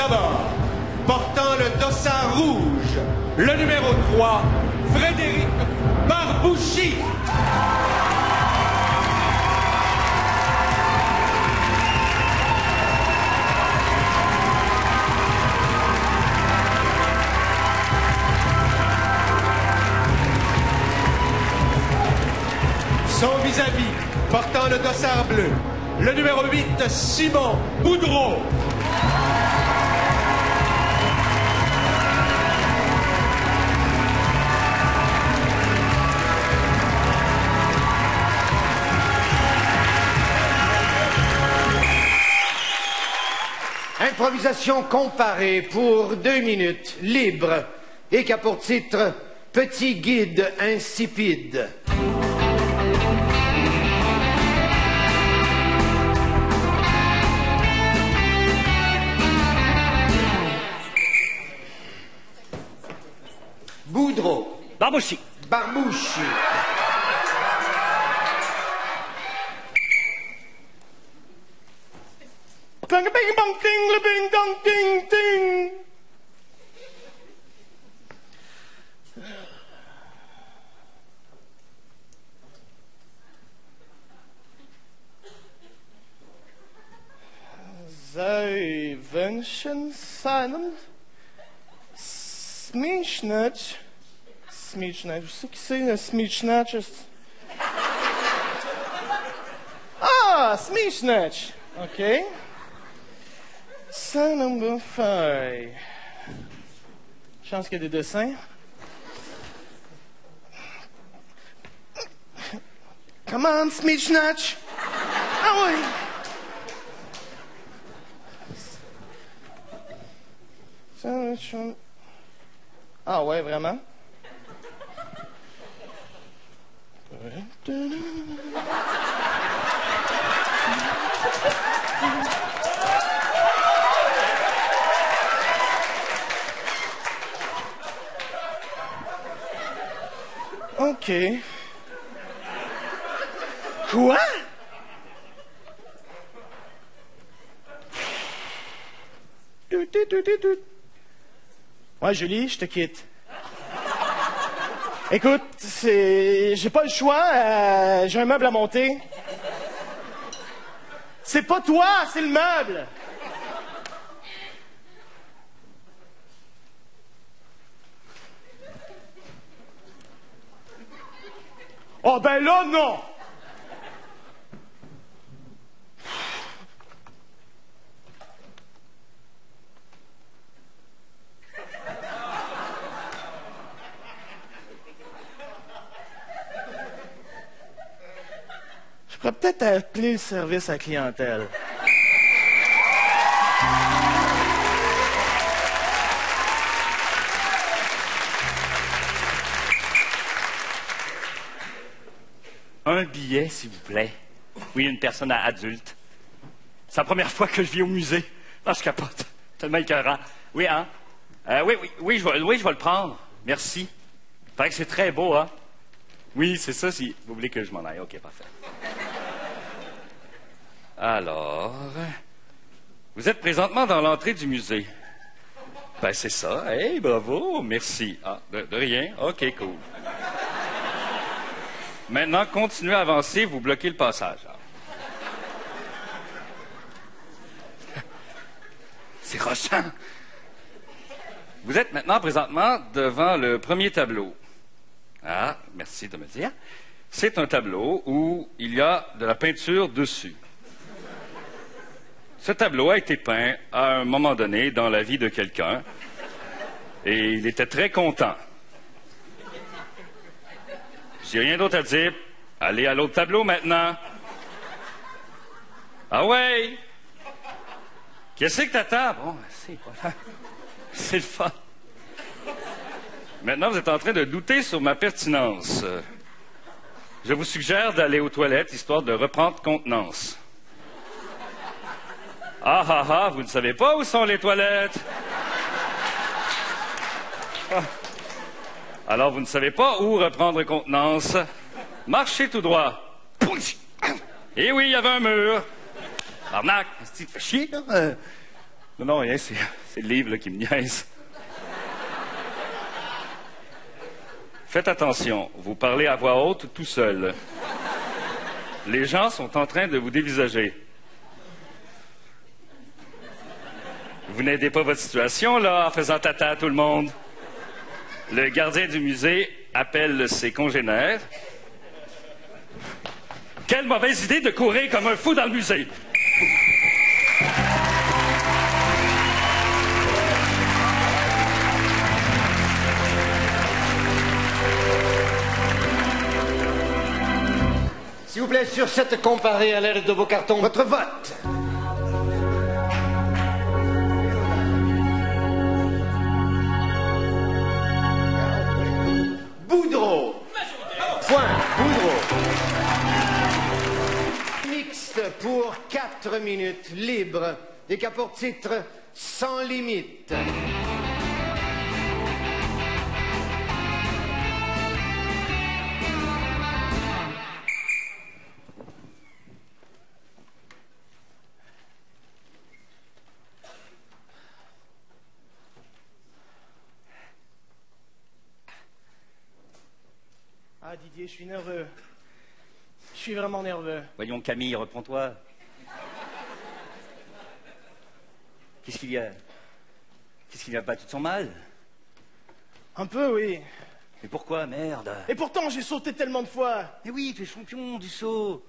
d'abord, portant le dossard rouge, le numéro 3, Frédéric Barbouchi. Son vis-à-vis, portant le dossard bleu, le numéro 8, Simon Boudreau. Improvisation comparée pour 2 minutes, libre, et qui a pour titre « Petit guide insipide ». Boudreau. Barbouchi. Barbouchi. Bing bong ding le bing dong ding ding. Sie wünschen seinen Smiechnatch. Smiechnatch. Ce qui c'est un Smiechnatch? Ah, Smiechnatch. OK. C'est number 5. Chance qu'il y a des dessins. Come on, Smiechnatch. Ah oui. Ah ouais, vraiment? OK. Quoi? Ouais, Julie, je te quitte. Écoute, j'ai pas le choix, j'ai un meuble à monter. C'est pas toi, c'est le meuble. Oh ben là, non! Je pourrais peut-être appeler le service à la clientèle. Un billet, s'il vous plaît. Oui, une personne adulte. C'est la première fois que je vis au musée. Ah, je capote. Tellement écœurant. Oui, hein? Oui, je vais le prendre. Merci. Il paraît que c'est très beau, hein? Oui, c'est ça, si vous voulez que je m'en aille. OK, parfait. Alors, vous êtes présentement dans l'entrée du musée. Ben, c'est ça. Hey, bravo, merci. Ah, de rien. OK, cool. Maintenant, continuez à avancer, vous bloquez le passage. C'est rochant. Vous êtes maintenant présentement devant le premier tableau. Ah, merci de me dire. C'est un tableau où il y a de la peinture dessus. Ce tableau a été peint à un moment donné dans la vie de quelqu'un et il était très content. J'ai rien d'autre à dire. Allez à l'autre tableau maintenant. Ah ouais? Qu'est-ce que t'attends? Bon, c'est voilà. C'est le fun. Maintenant, vous êtes en train de douter sur ma pertinence. Je vous suggère d'aller aux toilettes, histoire de reprendre contenance. Ah, vous ne savez pas où sont les toilettes? Ah. Alors, vous ne savez pas où reprendre contenance. Marchez tout droit. Et oui, il y avait un mur. Arnaque, tu te fais chier, là? Non, rien, c'est C'est le livre là, qui me niaise. Faites attention, vous parlez à voix haute tout seul. Les gens sont en train de vous dévisager. Vous n'aidez pas votre situation, là, en faisant tata à tout le monde. Le gardien du musée appelle ses congénères. Quelle mauvaise idée de courir comme un fou dans le musée! S'il vous plaît, sur cette comparée à l'aide de vos cartons, votre vote. Boudreau. Point. Boudreau. Mixte pour 4 minutes, libre, et qu'a pour titre Sans limite. Ah, Didier, je suis nerveux. Je suis vraiment nerveux. Voyons, Camille, reprends-toi. Qu'est-ce qu'il y a? Qu'est-ce qu'il y a pas? Tu te sens mal? Un peu, oui. Mais pourquoi, merde? Et pourtant, j'ai sauté tellement de fois. Mais oui, tu es champion du saut.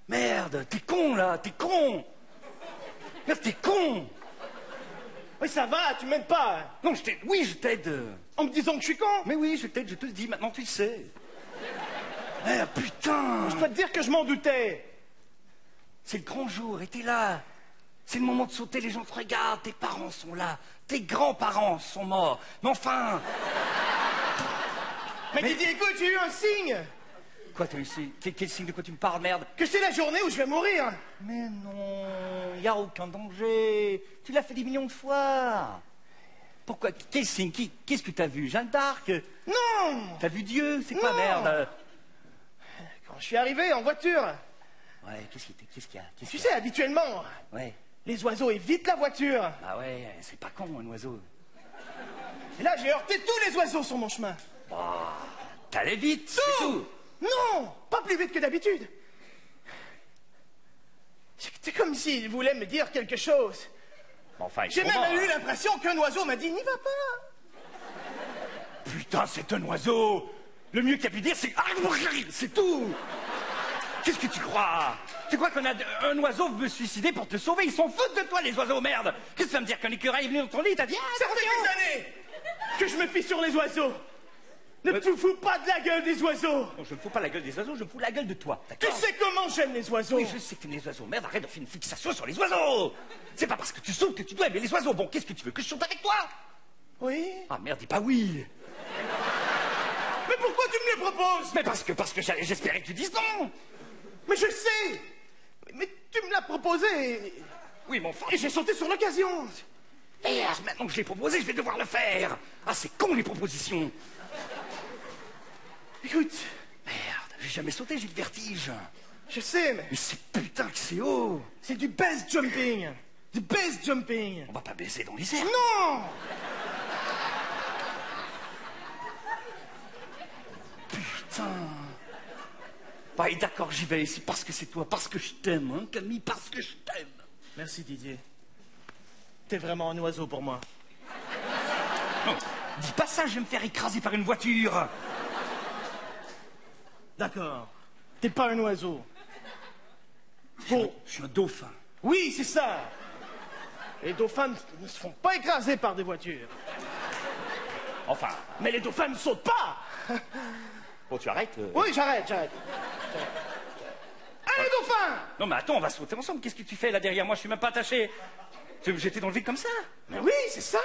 Merde, t'es con, là, t'es con. Merde, t'es con. Oui, ça va, tu m'aides pas. Non, je t'aide. Oui, je t'aide. En me disant que je suis con. Mais oui, je t'aide, je te le dis, maintenant tu le sais. Merde, putain. Je dois te dire que je m'en doutais. C'est le grand jour, et t'es là. C'est le moment de sauter, les gens te regardent, tes parents sont là, tes grands-parents sont morts. Mais enfin... Mais Didier, écoute, j'ai eu un signe. Quoi, t'as eu signe? Quel signe de quoi tu me parles, merde? Que c'est la journée où je vais mourir. Mais non, y a aucun danger. Tu l'as fait des millions de fois. Pourquoi? Quel signe? Qu'est-ce que t'as vu? Jeanne d'Arc? Non. T'as vu Dieu? C'est quoi, Non. merde? Quand je suis arrivé en voiture, Ouais, qu'est-ce qu'il y a? tu sais, habituellement, Ouais. les oiseaux évitent la voiture. Ah ouais, c'est pas con, un oiseau. Et là, j'ai heurté tous les oiseaux sur mon chemin. T'allais vite, c'est tout. Non, pas plus vite que d'habitude. C'est comme s'il voulait me dire quelque chose. Enfin, J'ai même eu l'impression qu'un oiseau m'a dit « N'y va pas ». Putain, c'est un oiseau. Le mieux qu'il a pu dire, c'est... C'est tout. Qu'est-ce que tu crois? Tu crois qu'un oiseau veut se suicider pour te sauver? Ils s'en foutent de toi, les oiseaux, merde. Qu'est-ce que ça veut me dire qu'un écureuil est venu dans ton lit et t'a dit... Ça fait des années que je me fie sur les oiseaux. Ne te fous pas de la gueule des oiseaux. Non, je me fous pas la gueule des oiseaux, je me fous la gueule de toi, Tu d'accord? sais comment j'aime les oiseaux. Oui, je sais que t'aimes les oiseaux. Merde, arrête de faire une fixation sur les oiseaux. C'est pas parce que tu sautes que tu dois aimer les oiseaux. Bon, qu'est-ce que tu veux? Que je saute avec toi? Oui. Ah merde, dis pas oui. Mais pourquoi tu me les proposes? Mais parce que j'espérais que tu dises non. Mais je sais. Mais tu me l'as proposé. Oui, mon frère. Et j'ai sauté sur l'occasion. Merde, maintenant que je l'ai proposé, je vais devoir le faire. Ah, c'est con, les propositions. Écoute, Merde, j'ai jamais sauté, j'ai le vertige. je sais, mais Mais c'est putain que c'est haut. c'est du base jumping. Du base jumping. On va pas baiser dans les airs. Non. Putain. Bah, et d'accord, j'y vais. C'est parce que c'est toi, parce que je t'aime, hein, Camille, parce que je t'aime. Merci Didier. T'es vraiment un oiseau pour moi. Non, dis pas ça, je vais me faire écraser par une voiture. D'accord. T'es pas un oiseau. Bon, Je suis un dauphin. oui, c'est ça. Les dauphins ne se font pas écraser par des voitures. Enfin, Mais les dauphins ne sautent pas. bon, tu arrêtes. Oui, j'arrête. Allez, dauphin. Non, mais attends, on va sauter ensemble. Qu'est-ce que tu fais là derrière moi? Je suis même pas attaché. Tu veux me jeter dans le vide comme ça? Mais oui, c'est ça.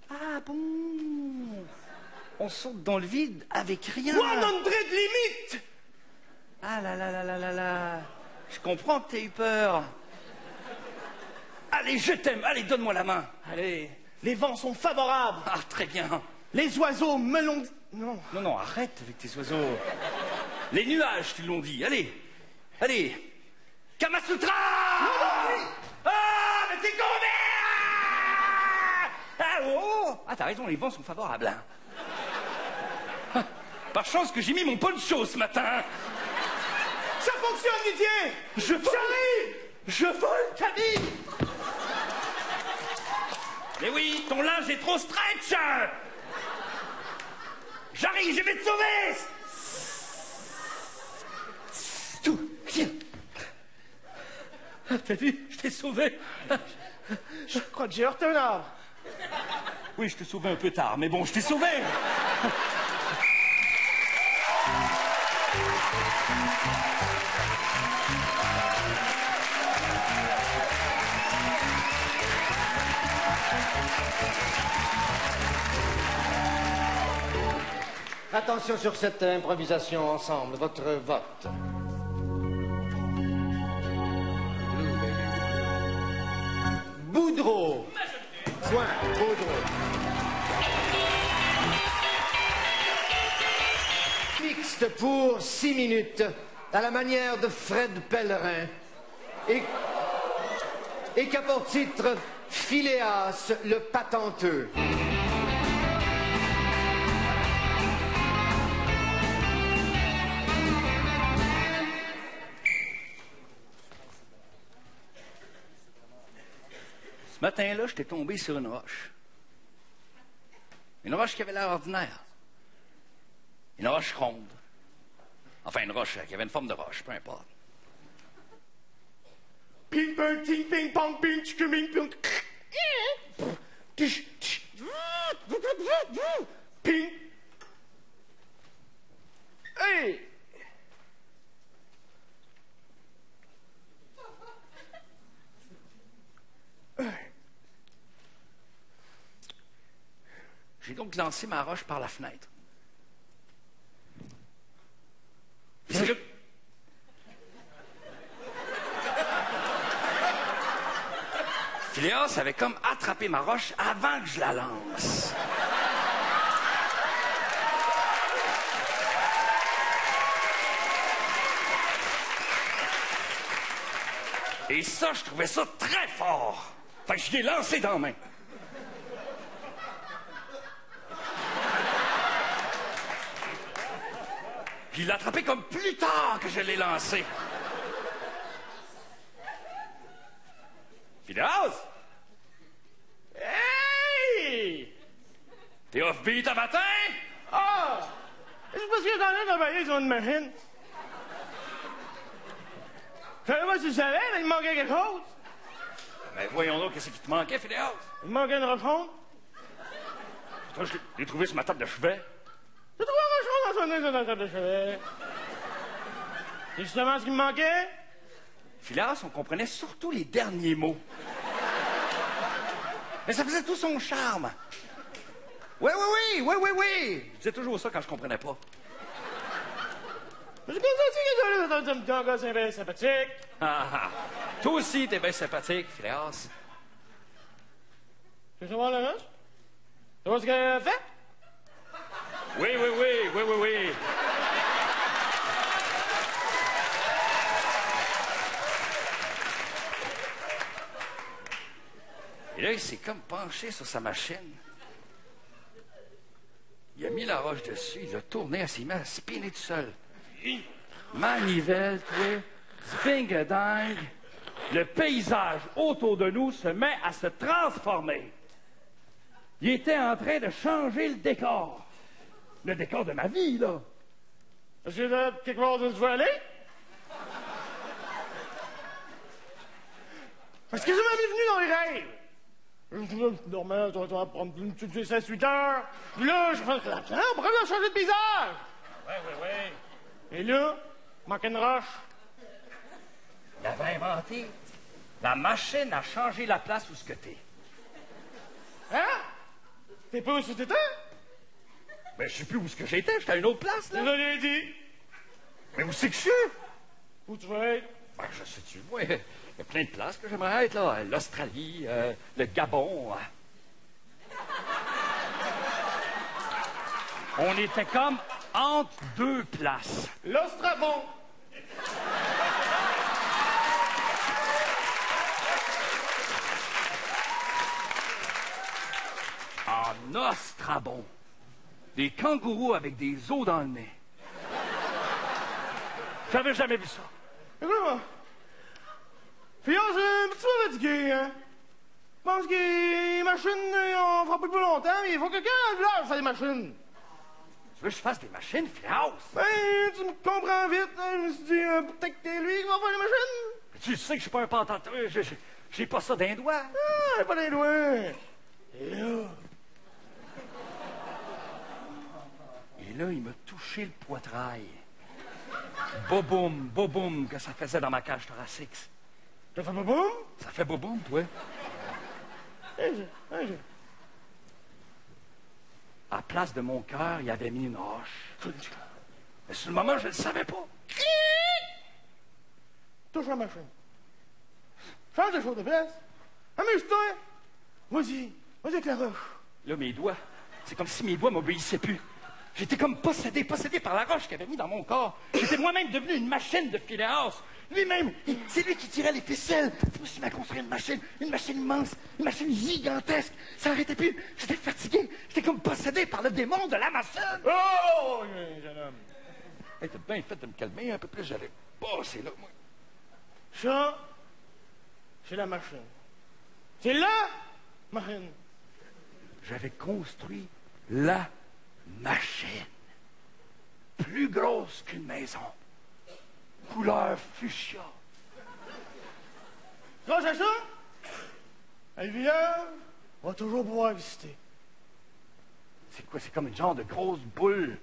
Ah bon? On saute dans le vide avec rien. 100 limites. Ah là là là là là là. Je comprends que t'aies eu peur. Allez, je t'aime. Allez, donne-moi la main. Allez, les vents sont favorables. Ah, très bien. Les oiseaux me l'ont dit. Non. Non, non, arrête avec tes oiseaux. Les nuages, tu l'ont dit. Allez, allez. Kamasutra! Ah, mais t'es con, merde! Ah, t'as raison, les vents sont favorables. Hein. Ah, par chance que j'ai mis mon poncho ce matin. Ça fonctionne, Didier! J'arrive! Je vole ta vie! Mais oui, ton linge est trop stretch! J'arrive, je vais te sauver! Tout, viens. Ah, t'as vu, je t'ai sauvé. Je crois que j'ai heurté un arbre. Oui, je t'ai sauvé un peu tard, mais bon, je t'ai sauvé. Attention sur cette improvisation ensemble, votre vote. Boudreau. Point, Boudreau. Mixte pour 6 minutes, à la manière de Fred Pellerin. Et qu'a pour titre Phileas le patenteux. Ce matin-là, j'étais tombé sur une roche. Une roche qui avait l'air ordinaire. Une roche ronde. Enfin, une roche qui avait une forme de roche, peu importe. Ping, pong, ting, ping, pong, ping, tchik, ping, ping. Hey! J'ai donc lancé ma roche par la fenêtre. C'est que... Phileas avait comme attrapé ma roche avant que je la lance. Et ça, je trouvais ça très fort. Fait que je l'ai lancé dans la main. Puis il l'a attrapé comme plus tard que je l'ai lancé. Phileas! Hey! T'es off-beat à matin? Ah! C'est parce que dans la travailler sur une machine. Je savais pas si tu savais, mais il manquait quelque chose. Ben voyons donc, qu'est-ce qui te manquait, Phileas? Il manquait une rochon. Toi, je l'ai trouvé sur ma table de chevet. J'ai trouvé une rochon dans son nez sur la table de chevet. C'est justement ce qui me manquait. Phileas, on comprenait surtout les derniers mots. Mais ça faisait tout son charme. Oui, oui, oui, oui, oui, oui. Je disais toujours ça quand je comprenais pas. Je pense aussi que tu gars c'est bien sympathique. Ah, ah. Toi aussi, t'es bien sympathique, Phileas. Tu veux savoir le reste? Tu vois ce qu'elle a fait? Oui, oui, oui, oui, oui, oui. Et là, il s'est comme penché sur sa machine. Il a mis la roche dessus, il l'a tourné, il s'est mis à spinner tout seul. Manivelle, toi, sping-a-dang. Le paysage autour de nous se met à se transformer. Il était en train de changer le décor. Le décor de ma vie, là. Est-ce que là, quelque part où tu veux aller? Est-ce que ça m'avait venu dans les rêves? Je dormais, tu vas prendre une petite 16-8 heures. Puis là, je fais, pourquoi on a changé de paysage? Oui, oui, oui. Et là, il manquait une roche. Il avait inventé la machine à changer la place où ce que t'es. Hein? T'es pas où tu t'étais? Ben, je sais plus où ce que j'étais, j'étais à une autre place, là. Je l'ai dit. Mais où c'est que je suis? Où tu veux être? Ben, je sais-tu, moi, il y a plein de places que j'aimerais être, là. L'Australie, le Gabon. On était comme entre deux places. L'Ostrabon. Nostrabon. Des kangourous avec des os dans le nez. J'avais jamais vu ça. Écoute-moi. Fiance, un petit peu fatigué, hein? Je pense que les machines, on fera plus longtemps, mais il faut que quelqu'un dans le village fasse des machines. Tu veux que je fasse des machines, Fiance? Ben, tu me comprends vite, hein? Je me suis dit, peut-être que c'est lui qui va faire les machines. Tu sais que je suis pas un pantenteur, j'ai pas ça d'un doigt. Ah, pas les doigts. Et là... Et là, il m'a touché le poitrail. Boboum, boboum, que ça faisait dans ma cage thoracique. Ça fait pas boum? Ça fait boboum, toi? À la place de mon cœur, il avait mis une roche. Mais sur le moment, je ne le savais pas. Touche la machine. Change de chose de place. Amuse-toi. Vas-y avec la roche. Là, mes doigts, c'est comme si mes doigts m'obéissaient plus. J'étais comme possédé par la roche qu'il avait mis dans mon corps. J'étais moi-même devenu une machine de Phileas. Lui-même, c'est lui qui tirait les ficelles. Je me suis mis à construire une machine immense, une machine gigantesque. Ça n'arrêtait plus. J'étais fatigué. J'étais comme possédé par le démon de la machine. Oh, jeune homme. Hey, t'as bien fait de me calmer un peu plus. J'allais passer là, moi. Ça, c'est la machine. C'est la machine. J'avais construit la machine. Plus grosse qu'une maison. Couleur fuchsia. Grâce à ça, le village va toujours pouvoir visiter. C'est quoi? C'est comme une genre de grosse boule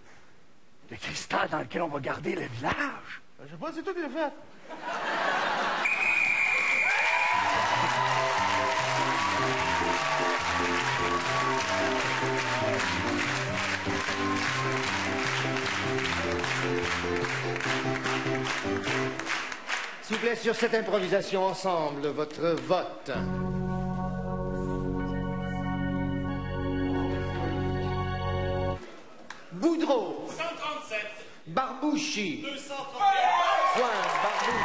de cristal dans laquelle on va garder le village. Je sais pas, c'est toi qui l'as fait. S'il vous plaît, sur cette improvisation ensemble, votre vote. Boudreau. 137. Barbouchi. 231. Point, Barbouchi.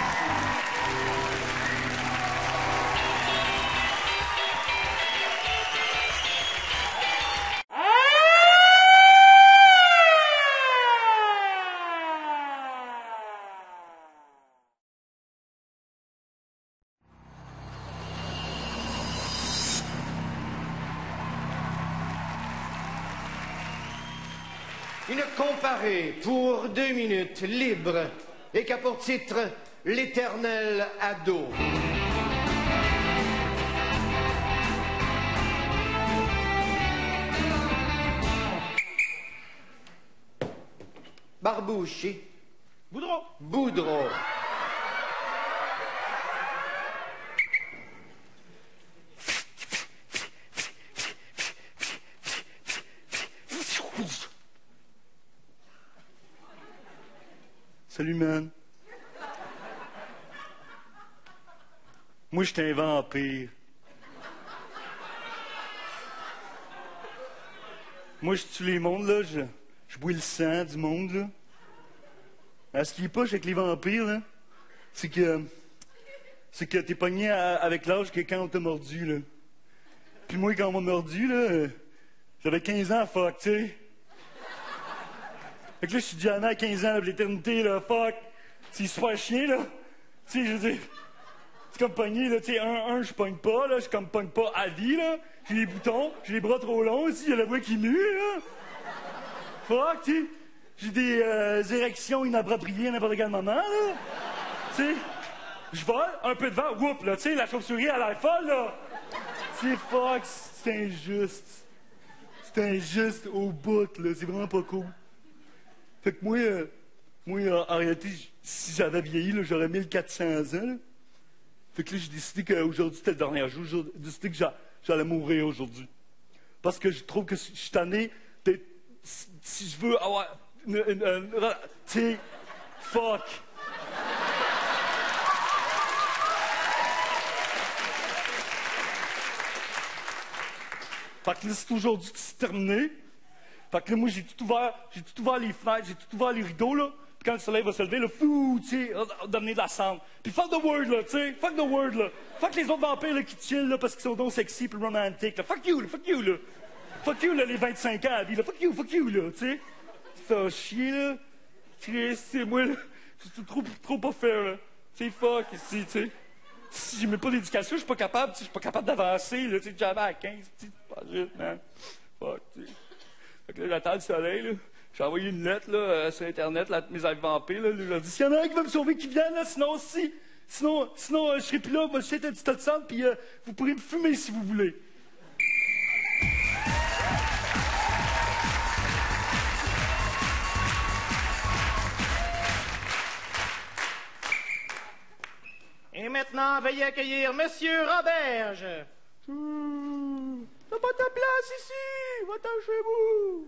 Une comparée pour 2 minutes, libre, et qu'a pour titre L'éternel ado. Barbouchi. Boudreau. Boudreau. Salut, man. Moi, j'étais un vampire. Moi, je tue les mondes, là. Je bois le sang du monde, là. À ce qui est poche avec les vampires, là, c'est que t'es pogné avec l'âge que quand on t'a mordu, là. Puis moi, quand on m'a mordu, là, j'avais 15 ans, fuck, tu sais. Fait que là, je suis déjà né à 15 ans, l'éternité, là, fuck. C'est super chien, là. Tu sais, je veux dire, c'est comme pogné, là, tu sais, je pogne pas, là, je comme pogne pas à vie, là. J'ai les boutons, j'ai les bras trop longs aussi, il y a la voix qui mue, là. Fuck, tu sais. J'ai des érections inappropriées à n'importe quel moment, là. Tu sais, je vole, un peu de vent, whoop, là, tu sais, la chauve-souris, elle a l'air folle, là. C'est fuck, c'est injuste. C'est injuste au bout, là, c'est vraiment pas cool. Fait que moi, en réalité, si j'avais vieilli, là, j'aurais 1400 ans, là. Fait que là, j'ai décidé qu'aujourd'hui, c'était le dernier jour. J'ai décidé que j'allais mourir aujourd'hui. Parce que je trouve que je suis tanné d'être... Si je veux avoir... Tu sais, fuck. Fait que là, c'est aujourd'hui que c'est terminé. Fait que là, moi, j'ai tout ouvert les fenêtres, j'ai tout ouvert les rideaux, là. Puis quand le soleil va se lever, là, fou, tu sais, d'amener de la cendre. Puis fuck the word, là, tu sais, fuck the word, là. Fuck les autres vampires, là, qui chillent, là, parce qu'ils sont donc sexy puis romantiques, là. Fuck you, là. Fuck you, là, les 25 ans à vie, là. Fuck you, là, tu sais. Ça chier, là. Chris, c'est moi, là. C'est trop pas faire, là. C'est fuck, ici, tu sais. Si j'ai même pas d'éducation, je suis pas capable, tu sais. Je suis pas capable d'avancer, là. Tu sais, jamais à 15, tu sais. Pas juste, man. Fuck, tu sais. Fait que là, j'attends le soleil, là. J'ai envoyé une lettre, là, sur Internet, là, à mes amis vampés, là. J'ai dit, s'il y en a un qui va me sauver, qui vient, là, sinon, je serai plus là, moi, je suis un petit tas de sang, puis vous pourrez me fumer si vous voulez. Et maintenant, veuillez accueillir Monsieur Roberge. T'as pas ta place ici! Va-t'en chez vous!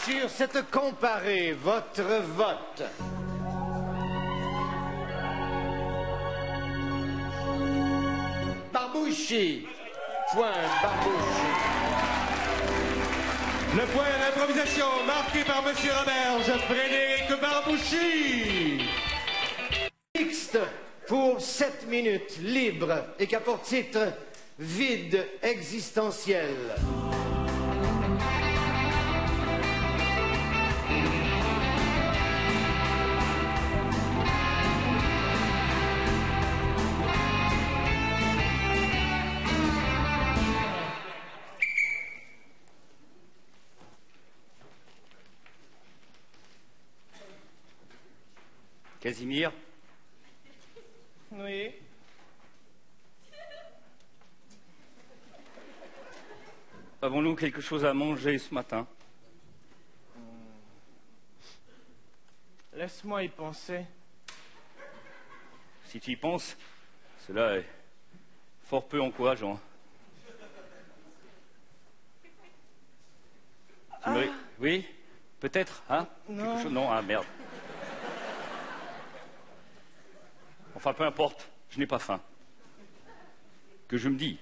Sur cette comparée, votre vote. Barbouchi. Point Barbouchi. Le point à l'improvisation marqué par M. Roberge, Frédéric Barbouchi. Mixte pour 7 minutes, libre, et qui a pour titre Vide existentiel. Casimir, Oui. avons-nous quelque chose à manger ce matin? Laisse-moi y penser. Si tu y penses, cela est fort peu encourageant. Oui, peut-être, hein? Non. Non, ah merde. Enfin, peu importe, je n'ai pas faim. Que je me dis.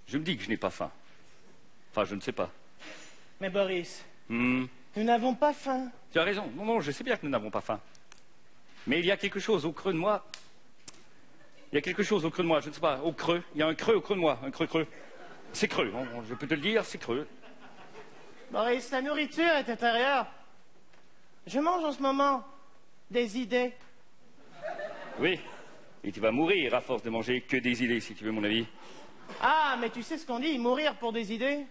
Je me dis que je n'ai pas faim. Enfin, je ne sais pas. Mais Boris, Hmm, nous n'avons pas faim. tu as raison. Non, je sais bien que nous n'avons pas faim. Mais il y a quelque chose au creux de moi. Il y a quelque chose au creux de moi, je ne sais pas, au creux. Il y a un creux au creux de moi, un creux. C'est creux, je peux te le dire, c'est creux. Boris, la nourriture est intérieure. Je mange en ce moment des idées. Oui, et tu vas mourir à force de manger que des idées, si tu veux mon avis. Ah, mais tu sais ce qu'on dit, mourir pour des idées?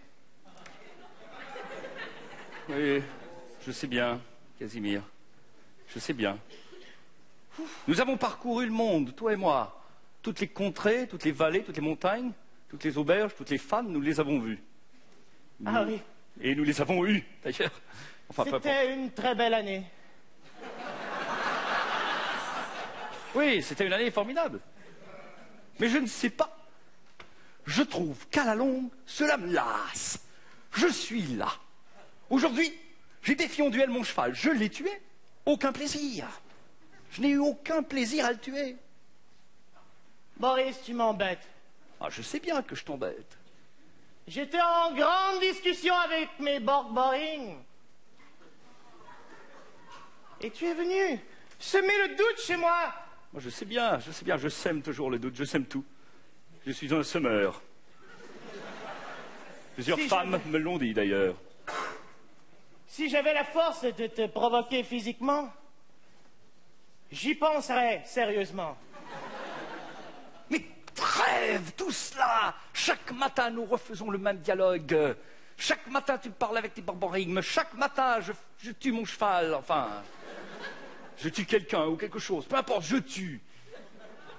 Oui, je sais bien, Casimir. Je sais bien. Nous avons parcouru le monde, toi et moi. Toutes les contrées, toutes les vallées, toutes les montagnes, toutes les auberges, toutes les femmes, nous les avons vues. Ah oui. Et nous les avons eues, d'ailleurs. Enfin, peu importe. C'était une très belle année. Oui, c'était une année formidable. Mais je ne sais pas. Je trouve qu'à la longue, cela me lasse. Je suis là. Aujourd'hui, j'ai défié en duel mon cheval. Je l'ai tué. Aucun plaisir. Je n'ai eu aucun plaisir à le tuer. Boris, tu m'embêtes. Ah, je sais bien que je t'embête. J'étais en grande discussion avec mes Borg-Boring. Et tu es venu semer le doute chez moi. Moi, je sais bien, je sème toujours le doute, je sème tout. Je suis un semeur. Plusieurs Si femmes me l'ont dit, d'ailleurs. Si j'avais la force de te provoquer physiquement, j'y penserais sérieusement. Mais trêve tout cela. Chaque matin, nous refaisons le même dialogue. Chaque matin, tu parles avec tes borborigmes. Chaque matin, je tue mon cheval. Enfin, je tue quelqu'un ou quelque chose. Peu importe, je tue.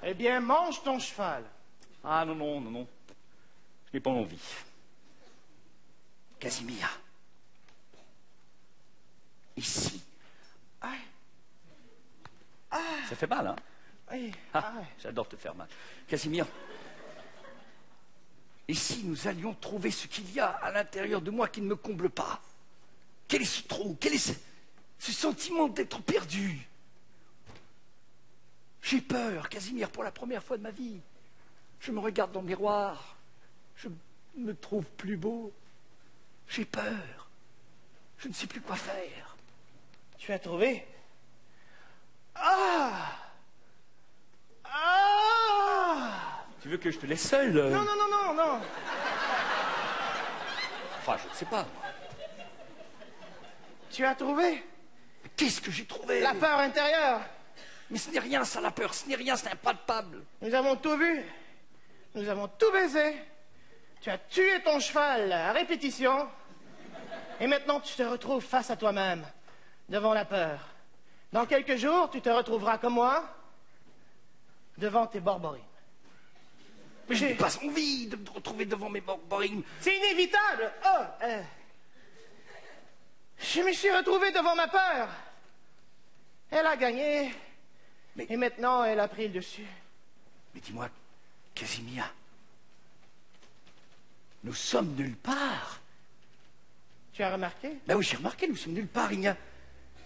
Eh bien, mange ton cheval. Ah non, non, non, non. Je n'ai pas envie. Casimir. Ici. Ça fait mal, hein? Oui. Ah, j'adore te faire mal. Casimir. Et si nous allions trouver ce qu'il y a à l'intérieur de moi qui ne me comble pas? Quel est ce trou? Quel est ce sentiment d'être perdu? J'ai peur, Casimir, pour la première fois de ma vie. Je me regarde dans le miroir. Je me trouve plus beau. J'ai peur. Je ne sais plus quoi faire. Tu as trouvé? Ah! Ah! Tu veux que je te laisse seul? Non, non, non, non, non. Enfin, je ne sais pas. Tu as trouvé? Qu'est-ce que j'ai trouvé? La peur intérieure. Mais ce n'est rien, ça, la peur. Ce n'est rien, c'est impalpable. Nous avons tout vu. Nous avons tout baisé. Tu as tué ton cheval à répétition. Et maintenant, tu te retrouves face à toi-même, devant la peur. Dans quelques jours, tu te retrouveras comme moi, devant tes borborigmes. Mais je n'ai pas envie de me retrouver devant mes borborigmes. C'est inévitable. Oh, je me suis retrouvé devant ma peur. Elle a gagné. Mais- Et maintenant, elle a pris le dessus. Mais dis-moi, Casimir, nous sommes nulle part. Tu as remarqué? Ben oui, j'ai remarqué, nous sommes nulle part. Il n'y a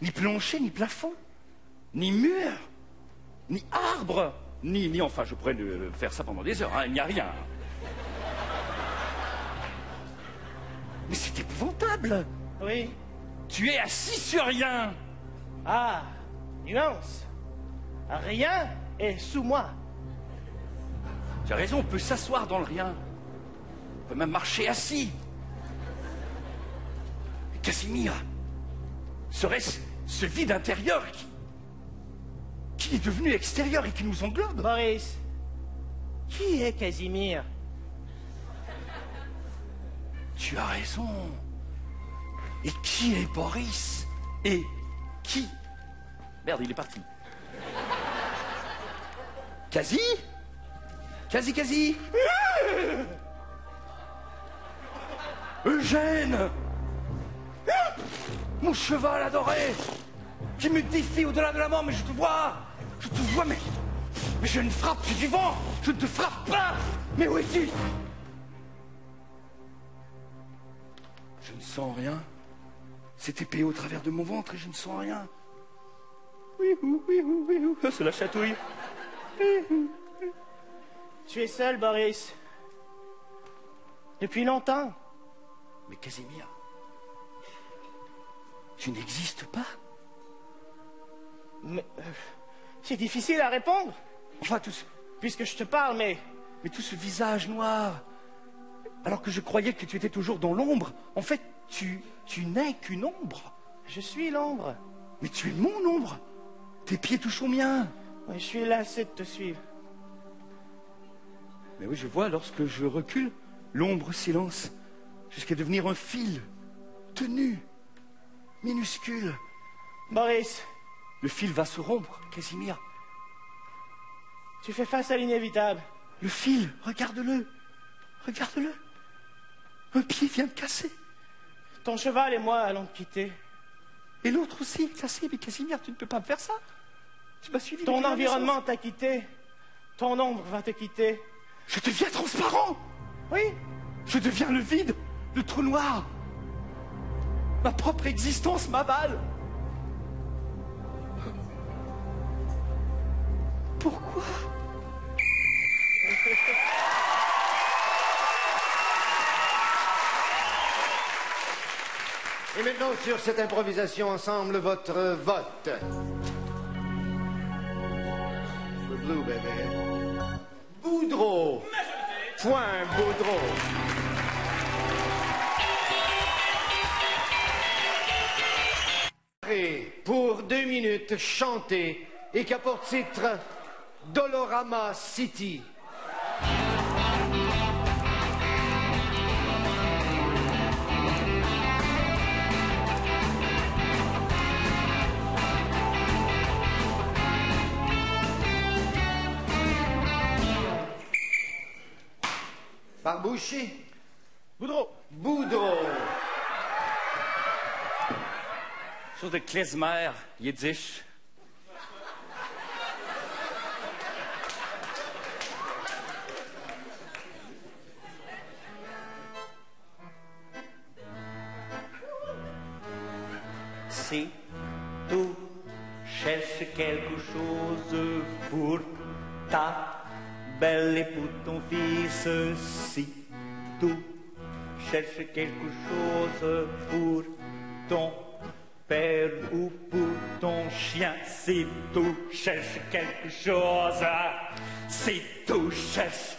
ni plancher, ni plafond, ni mur, ni arbre, ni enfin, je pourrais faire ça pendant des heures, hein, il n'y a rien. Mais c'est épouvantable. Oui. Tu es assis sur rien. Ah, nuance. Rien est sous moi. Tu as raison, on peut s'asseoir dans le rien. On peut même marcher assis. Casimir, serait-ce ce vide intérieur qui est devenu extérieur et qui nous englobe? Boris, qui est Casimir? Tu as raison. Et qui est Boris? Et qui... Merde, il est parti. Quasi? Quasi? Eugène! Mon cheval adoré! Qui me défie au-delà de la mort, mais je te vois, mais je ne frappe que du vent! Je ne te frappe pas! Mais où es-tu? Je ne sens rien. Cette épée au travers de mon ventre et je ne sens rien. Oui, c'est la chatouille. Tu es seul, Boris. Depuis longtemps. Mais Casimir, tu n'existes pas. Mais, c'est difficile à répondre, Enfin, puisque je te parle, mais tout ce visage noir. Alors que je croyais que tu étais toujours dans l'ombre, en fait, tu n'es qu'une ombre. je suis l'ombre. Mais tu es mon ombre. Tes pieds touchent aux miens. Oui, je suis lassé de te suivre. Mais oui, je vois, lorsque je recule, l'ombre s'élance jusqu'à devenir un fil, tenu, minuscule. Boris, Le fil va se rompre, Casimir. Tu fais face à l'inévitable. Le fil, regarde-le. Regarde-le. Un pied vient de casser. Ton cheval et moi allons te quitter. Et l'autre aussi est cassé. Mais Casimir, tu ne peux pas me faire ça. Tu m'as suivi. Ton environnement t'a quitté. Ton ombre va te quitter. Je deviens transparent. Oui, Je deviens le vide, le trou noir. Ma propre existence m'avale. Pourquoi? Et maintenant, sur cette improvisation ensemble, votre vote. Le blue, baby. Boudreau. Point Boudreau. Et pour 2 minutes, chanter et qui a pour titre Dolorama City. Barbouchi. Boudreau. Boudreau. Chose de klezmer, yiddish. Si tu cherches quelque chose pour ta belle et pour ton fils, si tu cherches quelque chose pour ton père ou pour ton chien, si tu cherches quelque chose, si tu cherches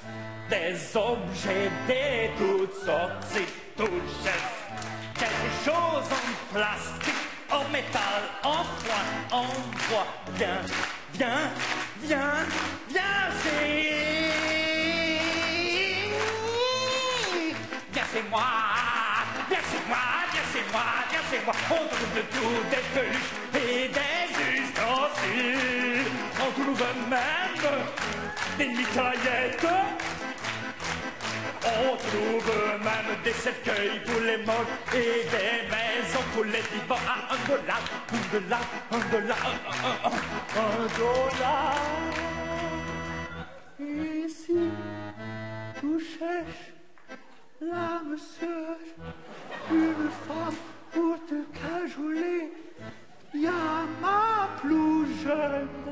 des objets de toutes sortes, si tu cherches quelque chose en plastique, en métal, en foin, en bois, viens, viens, viens, viens, c'est moi, viens, c'est moi, viens, c'est moi, viens, c'est moi. On trouve de tout, des peluches et des ustensiles. On trouve même des mitraillettes. On trouve même des cercueils pour les morts et des maisons pour les vivants à $1, $1. Et si tu cherches l'âme sœur, une femme pour te cajoler, y a ma plus jeune.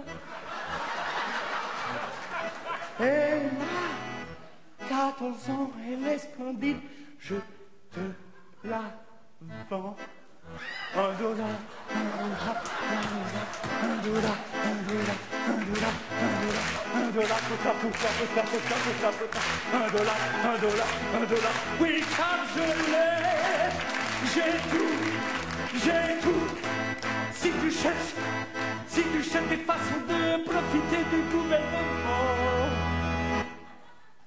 Elle a 14 ans, elle est splendide, je te la vends. $1, $1, oui, car je l'ai, j'ai tout. Si tu cherches des façons de profiter du gouvernement,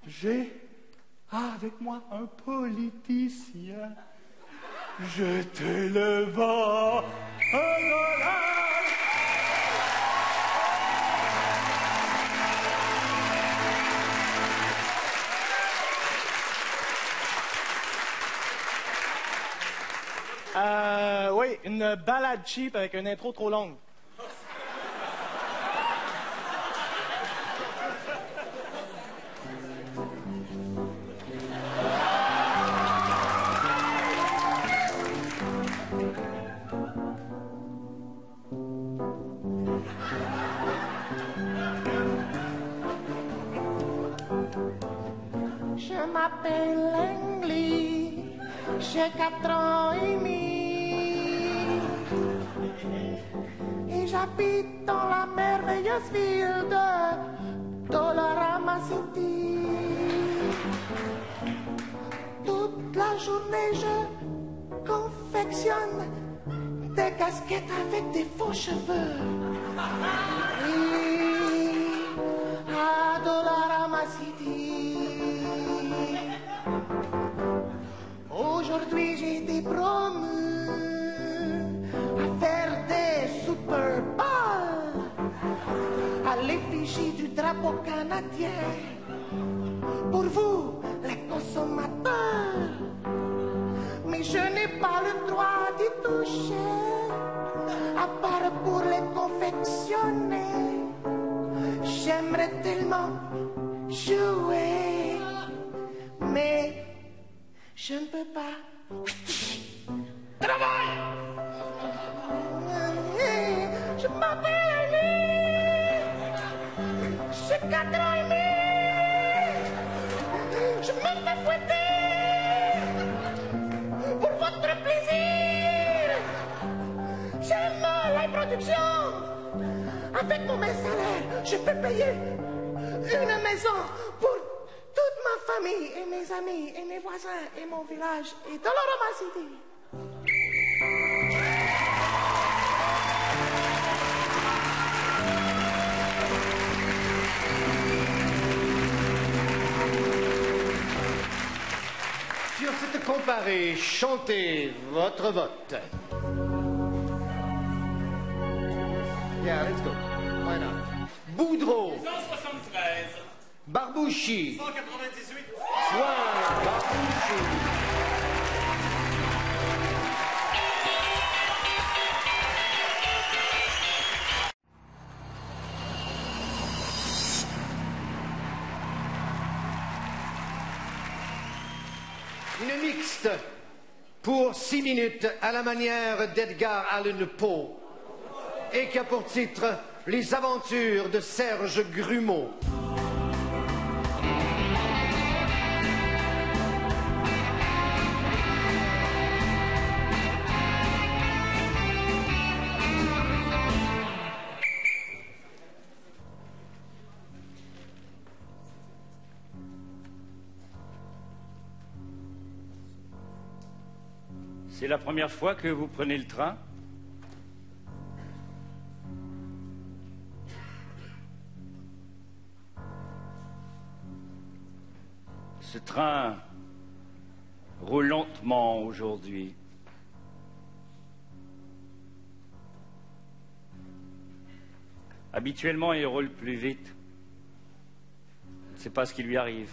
j'ai avec moi un politicien. Je te le vends, $1. Oui, une balade cheap avec une intro trop longue. Je m'appelle Langley, j'ai 4 ans et demi. Et j'habite dans la merveilleuse ville de Dolorama City. Toute la journée, je confectionne des casquettes avec des faux cheveux. Et à Dolorama City. Aujourd'hui, j'ai été promu à faire des super balls. drapeau canadien. Pour vous, les consommateurs. Mais je n'ai pas le droit d'y toucher, à part pour les confectionner. J'aimerais tellement jouer, mais je ne peux pas. Travail! Je m'appelle Annie. J'ai 4 ans et demi. Je me fais fouetter pour votre plaisir. J'aime la production. Avec mon même salaire, je peux payer une maison pour toute ma famille et mes amis et mes voisins et mon village et Dolorama City. Sur cette comparée, chantez votre vote. Yeah, let's go. Why not? Boudreau. 173. Barbouchi. 198. Point. Barbouchi. Une mixte pour 6 minutes à la manière d'Edgar Allan Poe et qui a pour titre Les aventures de Serge Grumeau. C'est la première fois que vous prenez le train? Ce train roule lentement aujourd'hui. Habituellement, il roule plus vite. Je ne sais pas ce qui lui arrive.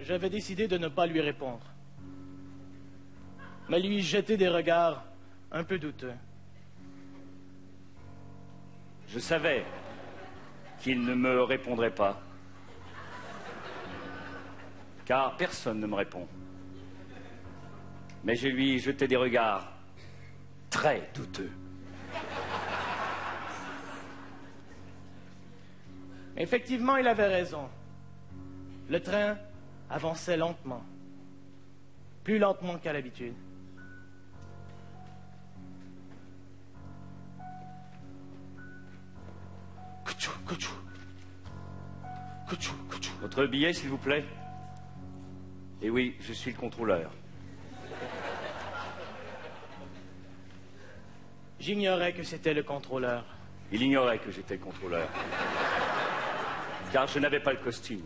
J'avais décidé de ne pas lui répondre, mais lui jeter des regards un peu douteux. Je savais qu'il ne me répondrait pas, car personne ne me répond. Mais je lui jetais des regards très douteux. Effectivement, il avait raison. Le train avançait lentement, plus lentement qu'à l'habitude. Votre billet, s'il vous plaît? Et oui, je suis le contrôleur. J'ignorais que c'était le contrôleur. Il ignorait que j'étais le contrôleur, car je n'avais pas le costume.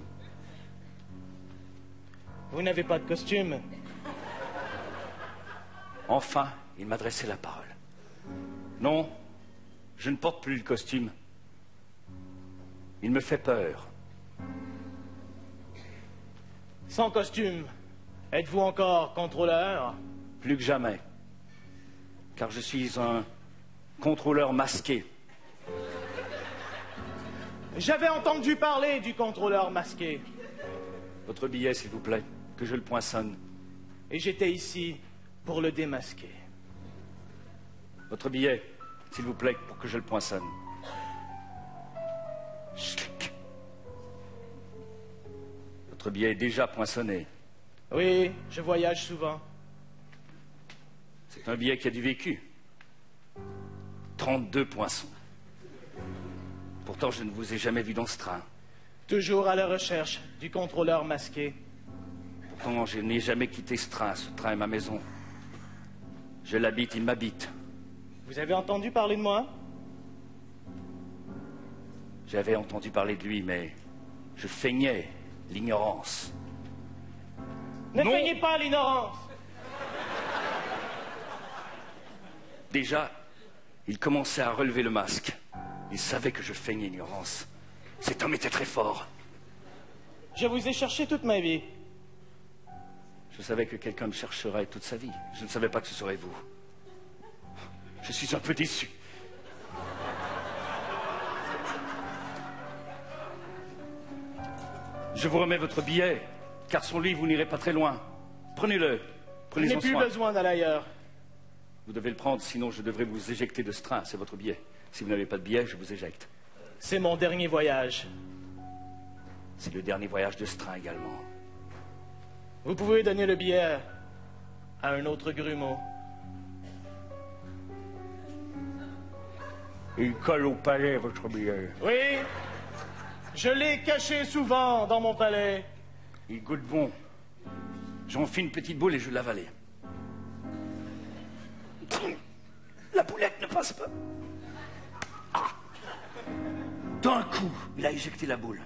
Vous n'avez pas de costume? Enfin, il m'adressait la parole. Non, je ne porte plus le costume. Il me fait peur. Sans costume, êtes-vous encore contrôleur? Plus que jamais, car je suis un contrôleur masqué. J'avais entendu parler du contrôleur masqué. Votre billet, s'il vous plaît, que je le poinçonne. Et j'étais ici pour le démasquer. Votre billet, s'il vous plaît, pour que je le poinçonne. Schlick. Votre billet est déjà poinçonné. Oui, je voyage souvent. C'est un billet qui a du vécu. 32 poinçons. Pourtant, je ne vous ai jamais vu dans ce train. Toujours à la recherche du contrôleur masqué. Pourtant, je n'ai jamais quitté ce train. Ce train est ma maison. Je l'habite, il m'habite. Vous avez entendu parler de moi? J'avais entendu parler de lui, mais je feignais l'ignorance. Ne Non. feignez pas l'ignorance. Déjà, il commençait à relever le masque. Il savait que je feignais ignorance. Cet homme était très fort. Je vous ai cherché toute ma vie. Je savais que quelqu'un me chercherait toute sa vie. Je ne savais pas que ce serait vous. Je suis un peu déçu. Je vous remets votre billet, car sans lui, vous n'irez pas très loin. Prenez-le. Je Prenez-en n'ai plus soin. besoin d'aller ailleurs. Vous devez le prendre, sinon je devrais vous éjecter de ce train. C'est votre billet. Si vous n'avez pas de billet, je vous éjecte. C'est mon dernier voyage. C'est le dernier voyage de ce train également. Vous pouvez donner le billet à un autre grumeau. Il colle au palais, votre billet. Oui, je l'ai caché souvent dans mon palais. Il goûte bon. J'en fais une petite boule et je l'avalais. La boulette ne passe pas. Ah. D'un coup, il a éjecté la boule.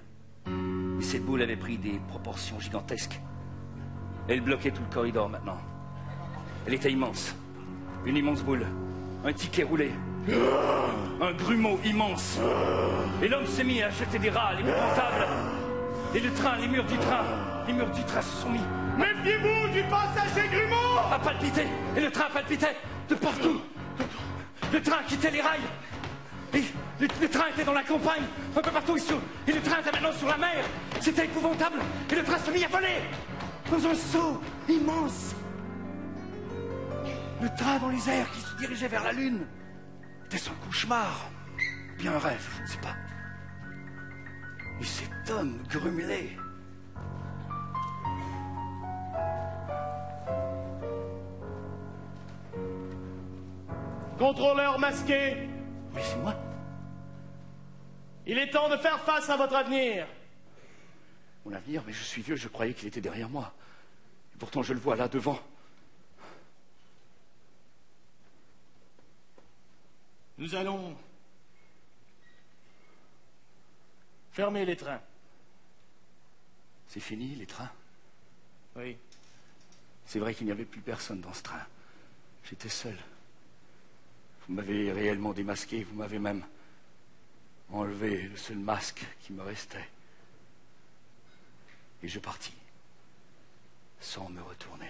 Et cette boule avait pris des proportions gigantesques. Elle bloquait tout le corridor maintenant. Elle était immense. Une immense boule. Un ticket roulé. Un grumeau immense. Et l'homme s'est mis à jeter des râles épouvantables. Et le train, les murs du train se sont mis. Méfiez-vous du passager grumeau! A palpité. Et le train palpitait de partout. Le train quittait les rails. Et le train était dans la campagne, un peu partout ici. Et le train était maintenant sur la mer. C'était épouvantable. Et le train se mit à voler dans un saut immense. Le train dans les airs qui se dirigeait vers la lune. Était-ce un cauchemar? Bien un rêve, je ne sais pas. Et cet homme grumelé. Contrôleur masqué, Mais c'est moi. il est temps de faire face à votre avenir. Mon avenir, mais je suis vieux, je croyais qu'il était derrière moi. Et pourtant, je le vois là, devant. Nous allons fermer les trains. C'est fini, les trains? Oui. C'est vrai qu'il n'y avait plus personne dans ce train. J'étais seul. Vous m'avez réellement démasqué, vous m'avez même enlevé le seul masque qui me restait. Et je partis, sans me retourner.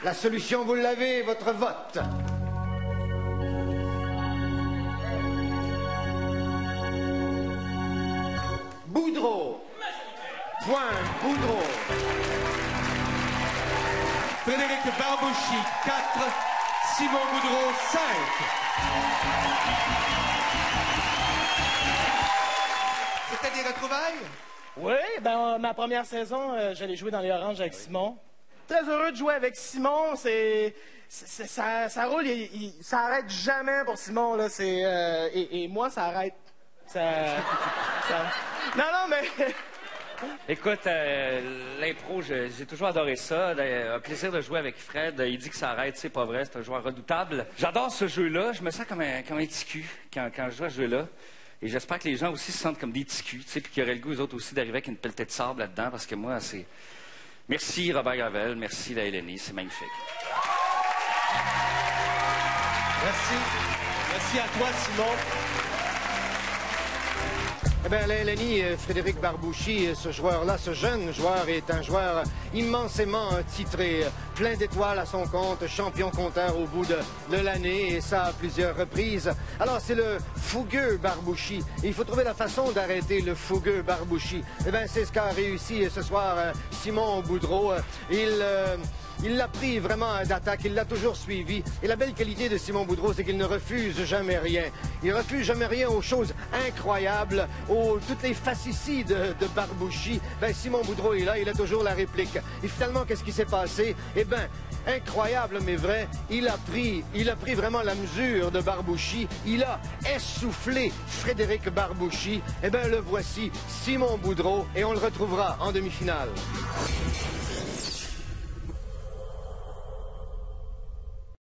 La solution, vous l'avez, votre vote. Boudreau. Point Boudreau. Frédéric Barbouchi, 4. Simon Boudreau, 5. C'était des retrouvailles? Oui, ben ma première saison, j'allais jouer dans les Oranges avec Simon. Très heureux de jouer avec Simon. Ça roule, ça arrête jamais pour Simon là. Et moi, ça arrête. Non, mais. Écoute, l'impro, j'ai toujours adoré ça. Un plaisir de jouer avec Fred. Il dit que ça arrête, c'est pas vrai, c'est un joueur redoutable. J'adore ce jeu-là. Je me sens comme un petit cul quand je joue à ce jeu-là. Et j'espère que les gens aussi se sentent comme des petits culs, tu sais, puis qu'ils auraient le goût, eux autres aussi, d'arriver avec une pelletée de sable là-dedans, parce que moi, c'est... Merci Robert Gravel, merci la LNI, c'est magnifique. Merci. Merci à toi, Simon. Eh bien, la LNI, Frédéric Barbouchi, ce joueur-là, ce jeune joueur, est un joueur immensément titré, plein d'étoiles à son compte, champion compteur au bout de l'année, et ça à plusieurs reprises. Alors, c'est le fougueux Barbouchi. Il faut trouver la façon d'arrêter le fougueux Barbouchi. Eh bien, c'est ce qu'a réussi ce soir Simon Boudreau. Il l'a pris vraiment d'attaque, il l'a toujours suivi. Et la belle qualité de Simon Boudreau, c'est qu'il ne refuse jamais rien. Il refuse jamais rien aux choses incroyables, toutes les facéties de Barbouchi. Ben, Simon Boudreau est là, il a toujours la réplique. Et finalement, qu'est-ce qui s'est passé? Eh bien, incroyable mais vrai, il a pris vraiment la mesure de Barbouchi. Il a essoufflé Frédéric Barbouchi. Eh bien, le voici, Simon Boudreau, et on le retrouvera en demi-finale.